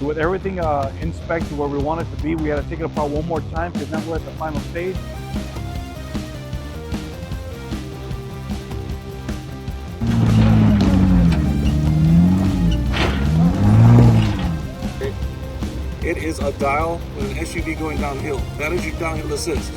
With everything inspected to where we want it to be, we had to take it apart one more time because now we're at the final stage. It is a dial with an SUV going downhill. That is your downhill assist.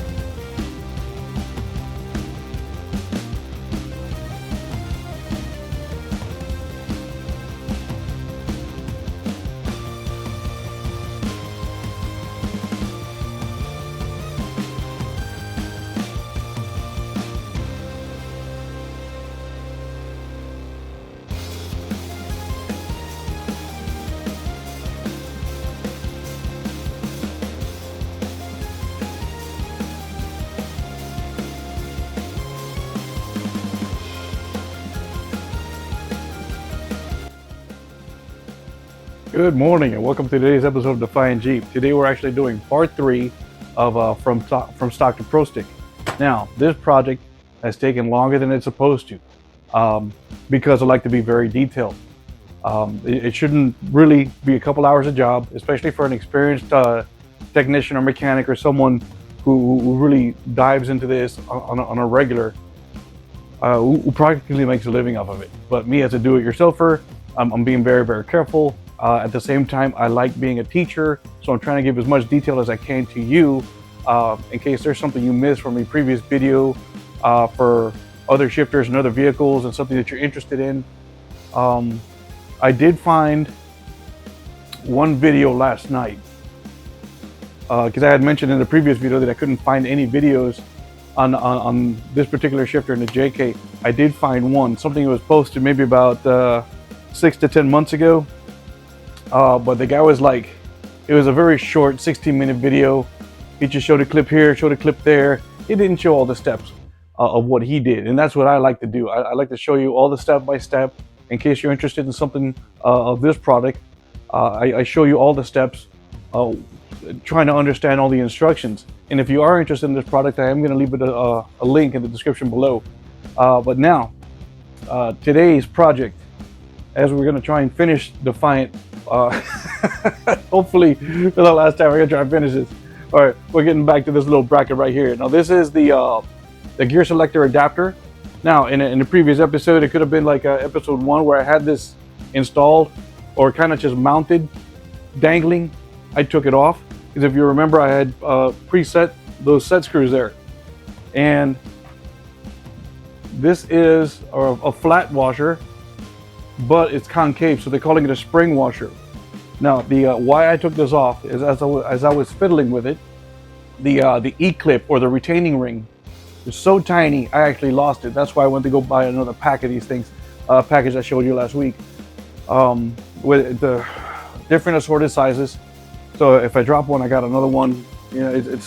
Good morning and welcome to today's episode of Defiant Jeep. Today we're actually doing part 3 of from stock to Pro Stick. Now this project has taken longer than it's supposed to because I like to be very detailed. It shouldn't really be a couple hours a job, especially for an experienced technician or mechanic or someone who really dives into this on a regular, who practically makes a living off of it. But me as a do-it-yourselfer, I'm being very, very careful. At the same time, I like being a teacher, so I'm trying to give as much detail as I can to you in case there's something you missed from a previous video for other shifters and other vehicles and something that you're interested in. I did find one video last night because I had mentioned in the previous video that I couldn't find any videos on this particular shifter in the JK. I did find one, something that was posted maybe about 6 to 10 months ago. But the guy was like, it was a very short 16-minute video. He just showed a clip here, showed a clip there. He didn't show all the steps of what he did. And that's what I like to do. I like to show you all the step by step in case you're interested in something of this product. I show you all the steps, trying to understand all the instructions. And if you are interested in this product, I am going to leave it a link in the description below. But now, today's project, as we're going to try and finish Defiant, hopefully for the last time, we're gonna try and finish this. All right, we're getting back to this little bracket right here. Now this is the gear selector adapter. Now in the previous episode, it could have been like episode 1 where I had this installed or kind of just mounted, dangling. I took it off because if you remember, I had preset those set screws there, and this is a flat washer, but it's concave, so they're calling it a spring washer. Now, the why I took this off is as I was fiddling with it, the E-clip or the retaining ring is so tiny, I actually lost it. That's why I went to go buy another pack of these things, package I showed you last week, with the different assorted sizes. So if I drop one, I got another one. You know,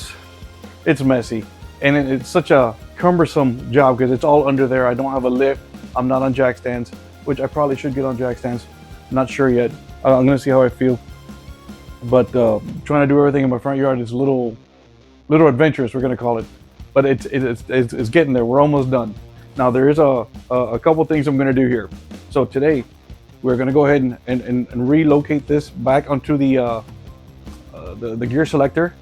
it's messy, and it's such a cumbersome job because it's all under there. I don't have a lift. I'm not on jack stands, which I probably should get on jack stands. Not sure yet. I'm gonna see how I feel. But trying to do everything in my front yard is a little adventurous, we're gonna call it. But it's getting there. We're almost done. Now there is a couple things I'm gonna do here. So today we're gonna go ahead and relocate this back onto the gear selector,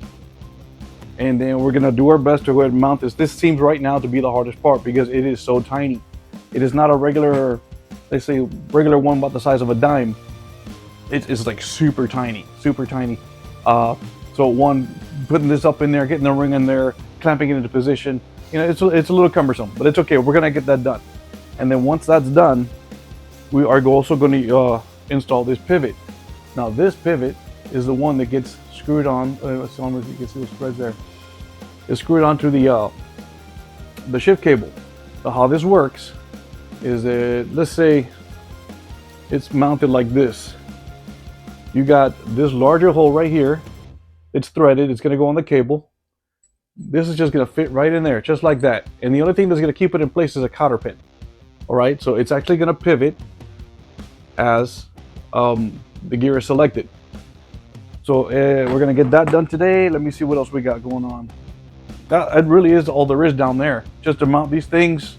and then we're gonna do our best to go ahead and mount this. This seems right now to be the hardest part because it is so tiny. It is not a regular, they say regular one about the size of a dime. It's like super tiny, super tiny. So one, putting this up in there, getting the ring in there, clamping it into position, you know, it's a little cumbersome, but it's okay. We're gonna get that done. And then once that's done, we are also going to install this pivot. Now this pivot is the one that gets screwed on. Let's see if you can see the threads there. It's screwed onto the shift cable. So how this works is that, let's say it's mounted like this. You got this larger hole right here. It's threaded. It's going to go on the cable. This is just going to fit right in there, just like that. And the only thing that's going to keep it in place is a cotter pin. All right, so it's actually going to pivot as the gear is selected. So we're going to get that done today. Let me see what else we got going on. That really is all there is down there. Just to mount these things,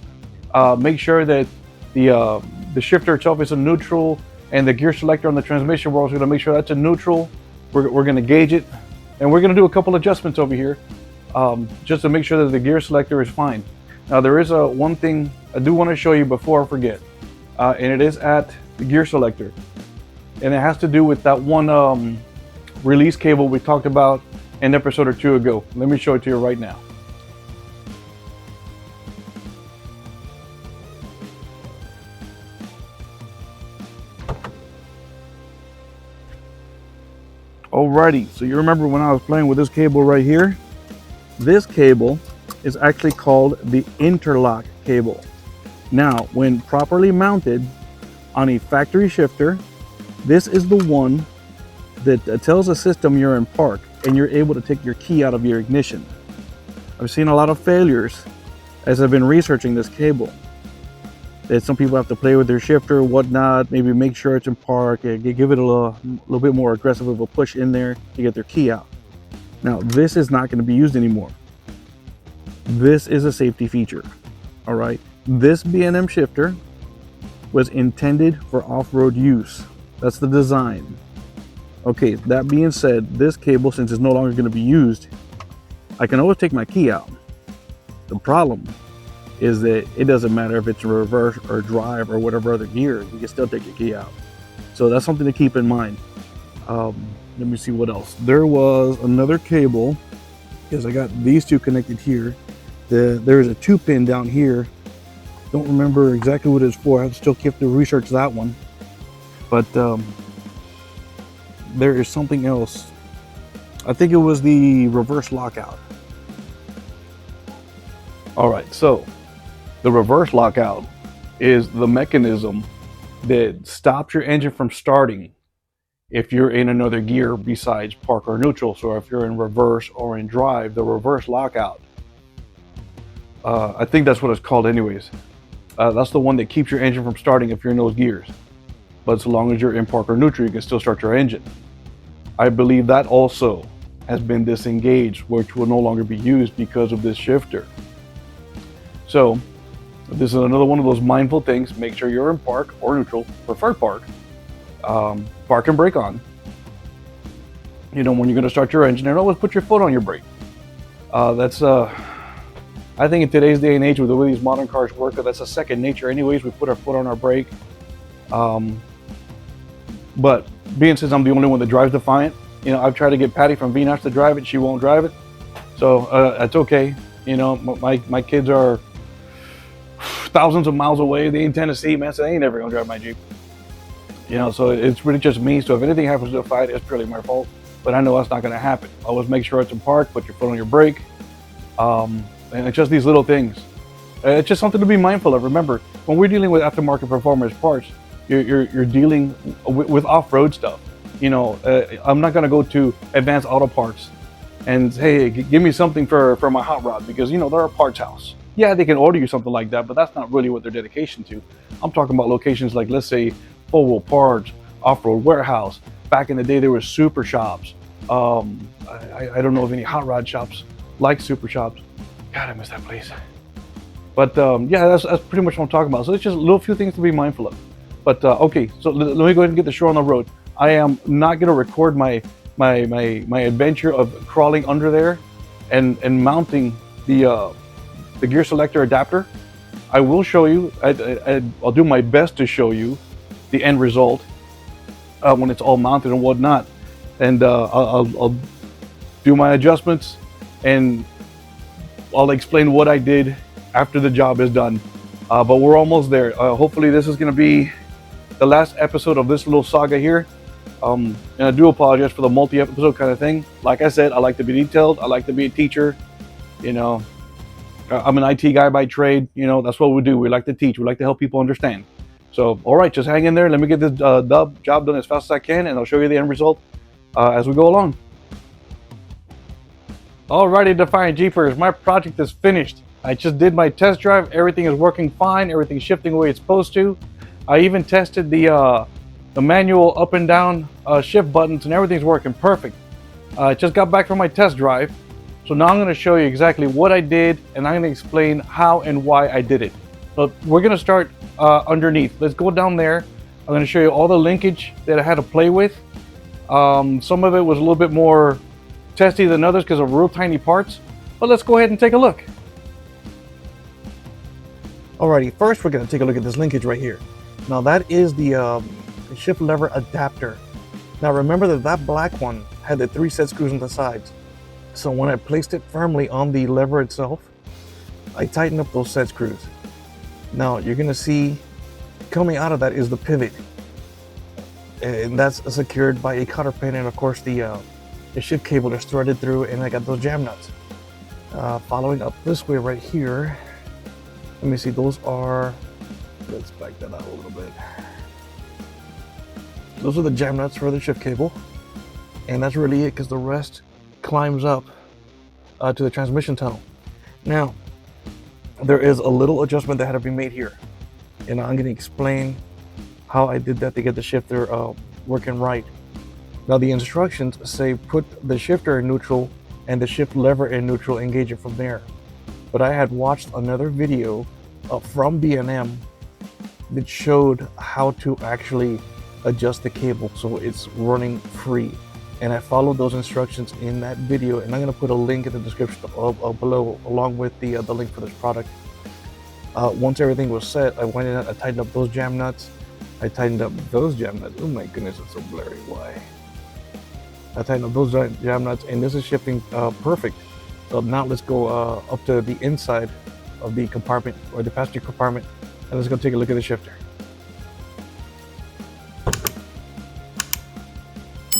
make sure that the shifter itself is in neutral, and the gear selector on the transmission, we're also going to make sure that's a neutral. We're going to gauge it, and we're going to do a couple adjustments over here, just to make sure that the gear selector is fine. Now there is one thing I do want to show you before I forget, and it is at the gear selector, and it has to do with that one release cable we talked about an episode or two ago. Let me show it to you right now. Alrighty, so you remember when I was playing with this cable right here? This cable is actually called the interlock cable. Now, when properly mounted on a factory shifter, this is the one that tells the system you're in park and you're able to take your key out of your ignition. I've seen a lot of failures as I've been researching this cable. That some people have to play with their shifter, whatnot, maybe make sure it's in park, give it a little bit more aggressive of a push in there to get their key out. Now, this is not going to be used anymore. This is a safety feature, all right? This B&M shifter was intended for off-road use. That's the design. Okay, that being said, this cable, since it's no longer going to be used, I can always take my key out. The problem is that it doesn't matter if it's reverse or drive or whatever other gear, you can still take your key out. So that's something to keep in mind. Let me see what else. There was another cable, because I got these two connected here. There's a 2-pin down here. Don't remember exactly what it's for. I still keep to research that one. But there is something else. I think it was the reverse lockout. All right, so the reverse lockout is the mechanism that stops your engine from starting if you're in another gear besides park or neutral. So if you're in reverse or in drive, the reverse lockout, I think that's what it's called anyways. That's the one that keeps your engine from starting if you're in those gears. But so long as you're in park or neutral, you can still start your engine. I believe that also has been disengaged, which will no longer be used because of this shifter. So this is another one of those mindful things. Make sure you're in park or neutral, preferred park. Park and brake on. You know, when you're going to start your engine, and always put your foot on your brake. I think in today's day and age, with the way these modern cars work, that's a second nature anyways. We put our foot on our brake. But being since I'm the only one that drives Defiant, you know, I've tried to get Patty from VNOS to drive it. She won't drive it. So that's okay. You know, my kids are thousands of miles away. They in Tennessee, man, so they ain't never gonna drive my Jeep. You know, so it's really just me. So if anything happens to a fight, it's purely my fault. But I know that's not gonna happen. Always make sure it's in park, put your foot on your brake. And it's just these little things. It's just something to be mindful of. Remember, when we're dealing with aftermarket performance parts, you're dealing with off-road stuff. You know, I'm not gonna go to Advanced Auto Parts and hey, give me something for my hot rod, because you know they're a parts house. Yeah, they can order you something like that, but that's not really what they're dedication to. I'm talking about locations like, let's say, Full Wheel Parts, Off-Road Warehouse. Back in the day, there were super shops. I don't know of any hot rod shops like super shops. God, I miss that place. But yeah, that's pretty much what I'm talking about. So it's just a little few things to be mindful of. But okay, so let me go ahead and get the show on the road. I am not going to record my adventure of crawling under there and mounting the gear selector adapter. I will show you. I'll do my best to show you the end result when it's all mounted and whatnot, and I'll do my adjustments and I'll explain what I did after the job is done. But we're almost there. Hopefully this is going to be the last episode of this little saga here. And I do apologize for the multi-episode kind of thing. Like I said, I like to be detailed. I like to be a teacher. You know, I'm an IT guy by trade. You know, that's what we do. We like to teach. We like to help people understand. So, all right, just hang in there. Let me get this job done as fast as I can, and I'll show you the end result as we go along. Alrighty, Defiant Jeepers, my project is finished. I just did my test drive. Everything is working fine. Everything's shifting the way it's supposed to. I even tested the manual up and down shift buttons, and everything's working perfect. I just got back from my test drive. So now I'm going to show you exactly what I did, and I'm going to explain how and why I did it. So we're going to start underneath. Let's go down there I'm going to show you all the linkage that I had to play with. Some of it was a little bit more testy than others because of real tiny parts, but let's go ahead and take a look. Alrighty, first we're going to take a look at this linkage right here. Now that is the shift lever adapter. Now remember that that black one had the 3 set screws on the sides. So when I placed it firmly on the lever itself, I tightened up those set screws. Now you're going to see coming out of that is the pivot. And that's secured by a cotter pin, and of course the shift cable is threaded through, and I got those jam nuts. Following up this way right here, let me see, those are, let's back that out a little bit. Those are the jam nuts for the shift cable, and that's really it because the rest climbs up to the transmission tunnel. Now, there is a little adjustment that had to be made here, and I'm going to explain how I did that to get the shifter working right. Now the instructions say put the shifter in neutral and the shift lever in neutral, engage it from there. But I had watched another video from B&M that showed how to actually adjust the cable so it's running free. And I followed those instructions in that video, and I'm going to put a link in the description below along with the link for this product. Once everything was set, I went in and I tightened up those jam nuts. I tightened up those jam nuts. Oh my goodness, it's so blurry. Why? I tightened up those jam nuts, and this is shifting perfect. So now let's go up to the inside of the compartment, or the passenger compartment, and let's go take a look at the shifter.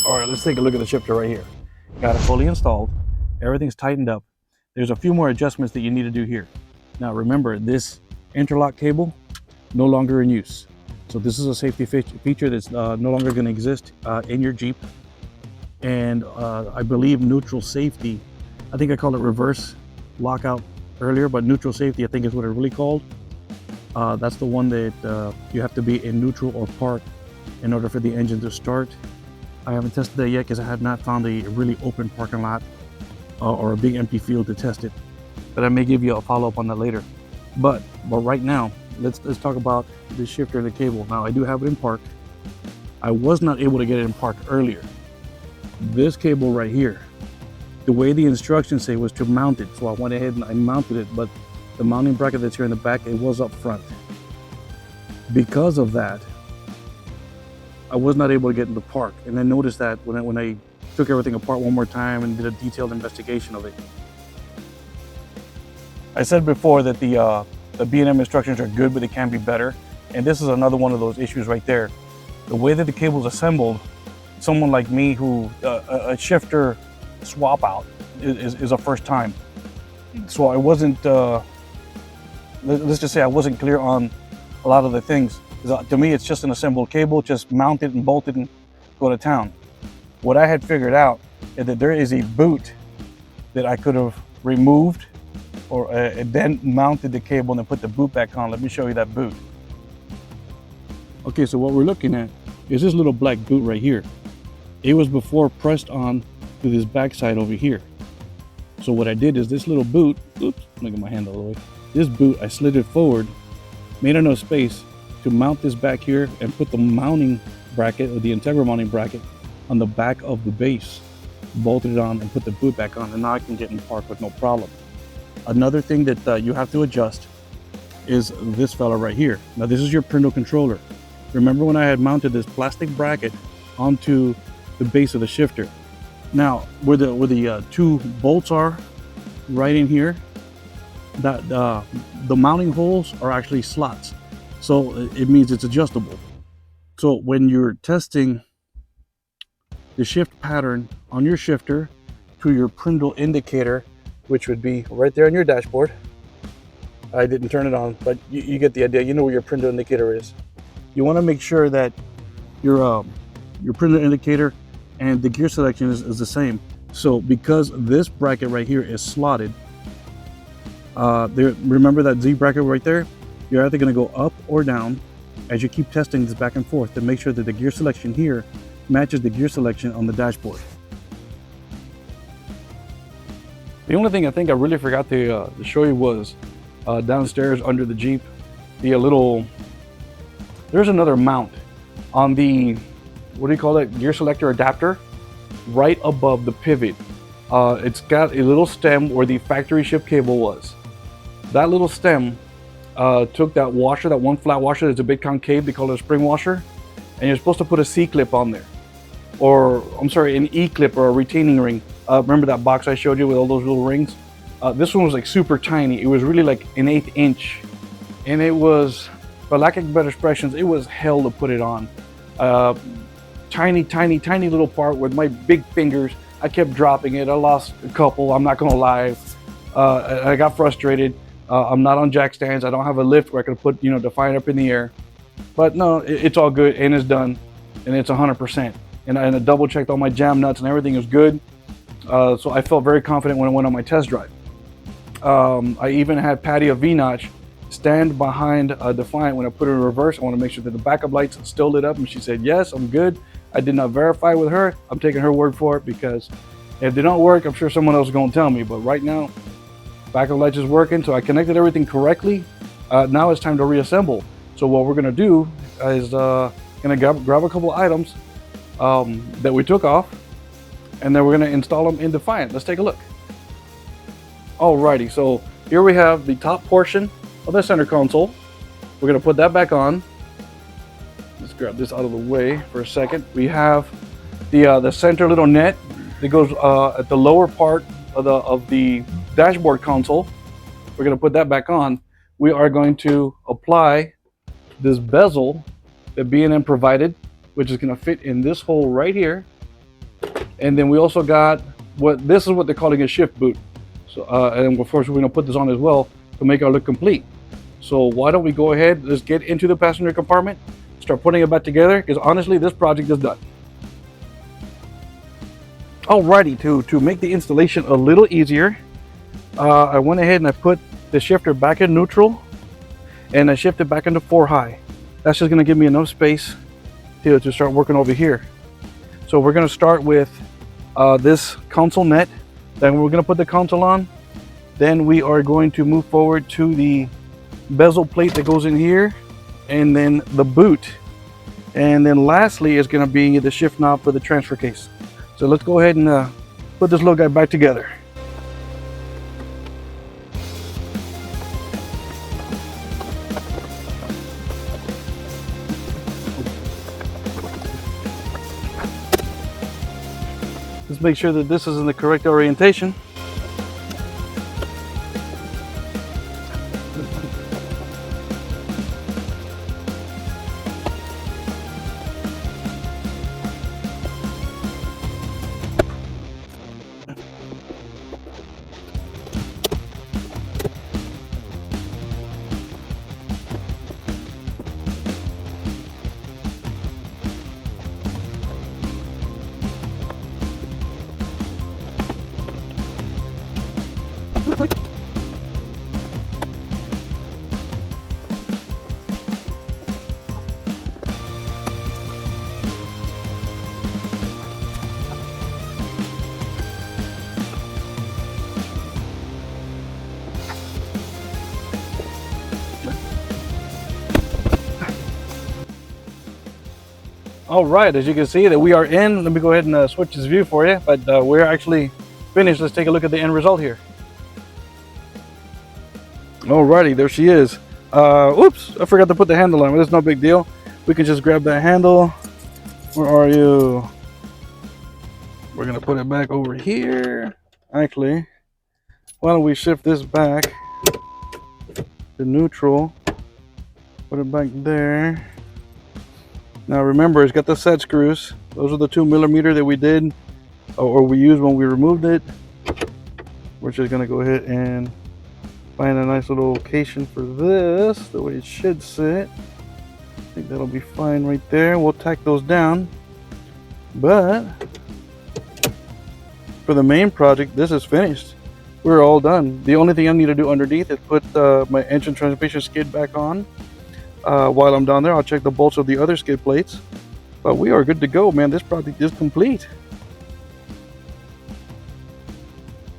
All right, let's take a look at the shifter right here. Got it fully installed. Everything's tightened up. There's a few more adjustments that you need to do here. Now remember, this interlock cable, no longer in use. So this is a safety feature that's no longer going to exist in your Jeep. And I believe neutral safety, I think I called it reverse lockout earlier, but neutral safety I think is what it really called. That's the one that you have to be in neutral or park in order for the engine to start. I haven't tested that yet because I have not found a really open parking lot or a big empty field to test it. But I may give you a follow-up on that later. But right now, let's talk about the shifter and the cable. Now I do have it in park. I was not able to get it in park earlier. This cable right here, the way the instructions say was to mount it. So I went ahead and I mounted it, but the mounting bracket that's here in the back, it was up front. Because of that, I was not able to get into park. And I noticed that when I took everything apart one more time and did a detailed investigation of it. I said before that the B&M instructions are good, but they can be better. And this is another one of those issues right there. The way that the cable's assembled, someone like me who, a shifter swap out is a first time. So I wasn't, let's just say I wasn't clear on a lot of the things. To me, it's just an assembled cable, just mount it and bolt it and go to town. What I had figured out is that there is a boot that I could have removed or then mounted the cable and then put the boot back on. Let me show you that boot. Okay, so what we're looking at is this little black boot right here. It was before pressed on to this backside over here. So what I did is this little boot, oops, look at my hand all the way. This boot, I slid it forward, made enough space to mount this back here and put the mounting bracket or the integral mounting bracket on the back of the base, bolted it on and put the boot back on, and now I can get in park with no problem. Another thing that you have to adjust is this fella right here. Now this is your Prindle controller. Remember when I had mounted this plastic bracket onto the base of the shifter? Now where the two bolts are right in here, that the mounting holes are actually slots. So it means it's adjustable. So when you're testing the shift pattern on your shifter to your Prindle indicator, which would be right there on your dashboard. I didn't turn it on, but you get the idea. You know where your Prindle indicator is. You want to make sure that your Prindle indicator and the gear selection is the same. So because this bracket right here is slotted, remember that Z bracket right there? You're either going to go up or down as you keep testing this back and forth to make sure that the gear selection here matches the gear selection on the dashboard. The only thing I think I really forgot to show you was downstairs under the Jeep, there's another mount on the, what do you call it, gear selector adapter, right above the pivot. It's got a little stem where the factory ship cable was. That little stem took that washer, that one flat washer that's a bit concave, they call it a spring washer, and you're supposed to put a C-clip on there. Or, I'm sorry, an E-clip or a retaining ring. Remember that box I showed you with all those little rings? This one was like super tiny. It was really like an 1/8 inch. And it was, for lack of better expressions, it was hell to put it on. Tiny, tiny, tiny little part with my big fingers. I kept dropping it. I lost a couple, I'm not gonna lie. I got frustrated. I'm not on jack stands. I don't have a lift where I could put, Defiant up in the air. But no, it's all good and it's done. And it's 100%. And I double checked all my jam nuts and everything was good. So I felt very confident when I went on my test drive. I even had Patty of V-Notch stand behind Defiant when I put it in reverse. I want to make sure that the backup lights still lit up, and she said, yes, I'm good. I did not verify with her. I'm taking her word for it, because if they don't work, I'm sure someone else is going to tell me. But right now, backup lights is working, so I connected everything correctly. Now it's time to reassemble. So what we're going to do is going to grab a couple items that we took off, and then we're going to install them in Defiant. Let's take a look. Alrighty, so here we have the top portion of the center console. We're going to put that back on. Let's grab this out of the way for a second. We have the center little net that goes at the lower part of the dashboard console. We're going to put that back on. We are going to apply this bezel that B&M provided, which is going to fit in this hole right here. And then we also got this is what they're calling a shift boot. So and of course we're going to put this on as well to make our look complete. So why don't we go ahead, let's get into the passenger compartment, start putting it back together, because honestly this project is done. Alrighty, to make the installation a little easier, I went ahead and I put the shifter back in neutral and I shifted back into 4 high. That's just going to give me enough space to start working over here. So we're going to start with this console net, then we're going to put the console on, then we are going to move forward to the bezel plate that goes in here, and then the boot, and then lastly is going to be the shift knob for the transfer case. So let's go ahead and put this little guy back together. Let's make sure that this is in the correct orientation. All right, as you can see that we are in. Let me go ahead and switch this view for you, but we're actually finished. Let's take a look at the end result here. Alrighty, there she is. Oops, I forgot to put the handle on, but it's no big deal. We can just grab that handle. Where are you? We're gonna put it back over here. Actually, why don't we shift this back to neutral? Put it back there. Now remember, it's got the set screws. Those are the 2mm that we did, or we used when we removed it. We're just gonna go ahead and find a nice little location for this, the way it should sit. I think that'll be fine right there. We'll tack those down. But for the main project, this is finished. We're all done. The only thing I need to do underneath is put my engine transmission skid back on. While I'm down there, I'll check the bolts of the other skid plates. But we are good to go, man. This project is complete.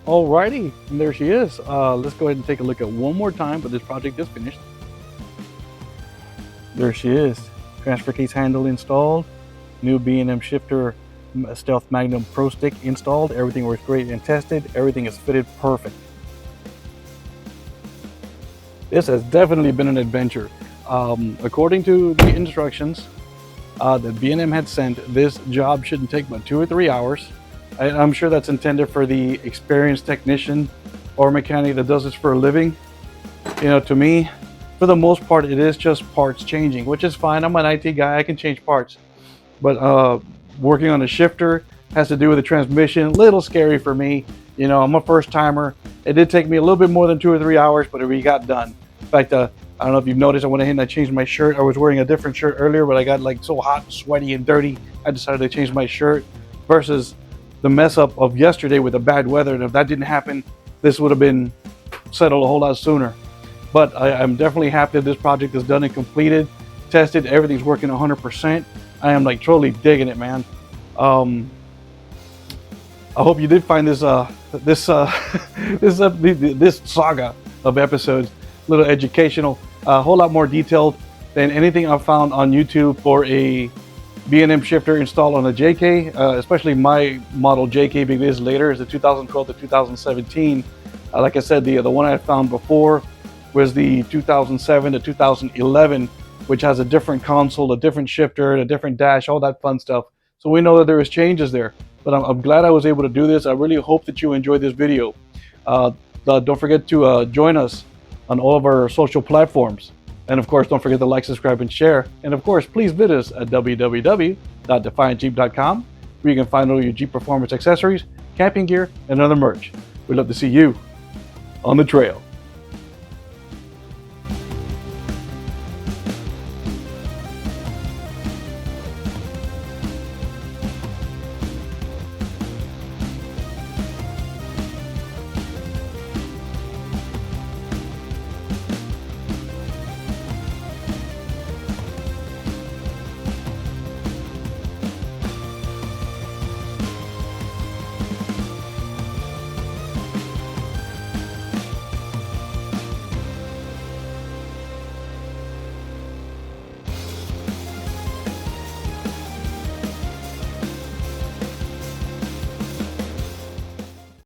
Alrighty, and there she is. Let's go ahead and take a look at one more time, but this project is finished. There she is. transfer case handle installed, new B&M shifter Stealth Magnum Pro Stick installed. Everything works great and tested. Everything is fitted perfect. This has definitely been an adventure. According to the instructions that B&M had sent, this job shouldn't take but 2 or 3 hours. I'm sure that's intended for the experienced technician or mechanic that does this for a living. You know, to me, for the most part, it is just parts changing, which is fine. I'm an IT guy, I can change parts. But working on a shifter has to do with the transmission, a little scary for me. You know, I'm a first timer. It did take me a little bit more than 2 or 3 hours, but we got done. In fact, I don't know if you've noticed, I went ahead and I changed my shirt. I was wearing a different shirt earlier, but I got like so hot and sweaty and dirty, I decided to change my shirt versus the mess up of yesterday with the bad weather. And if that didn't happen, this would have been settled a whole lot sooner. But I'm definitely happy that this project is done and completed, tested, everything's working 100%. I am like totally digging it, man. I hope you did find this this saga of episodes a little educational, a whole lot more detailed than anything I've found on YouTube for a B&M shifter installed on a JK, especially my model JK, because it is later, is the 2012 to 2017. Like I said, the one I found before was the 2007 to 2011, which has a different console, a different shifter, a different dash, all that fun stuff. So we know that there is changes there, but I'm glad I was able to do this. I really hope that you enjoyed this video. Don't forget to join us on all of our social platforms. And of course, don't forget to like, subscribe, and share. And of course, please visit us at www.defiantjeep.com, where you can find all your Jeep performance accessories, camping gear, and other merch. We'd love to see you on the trail.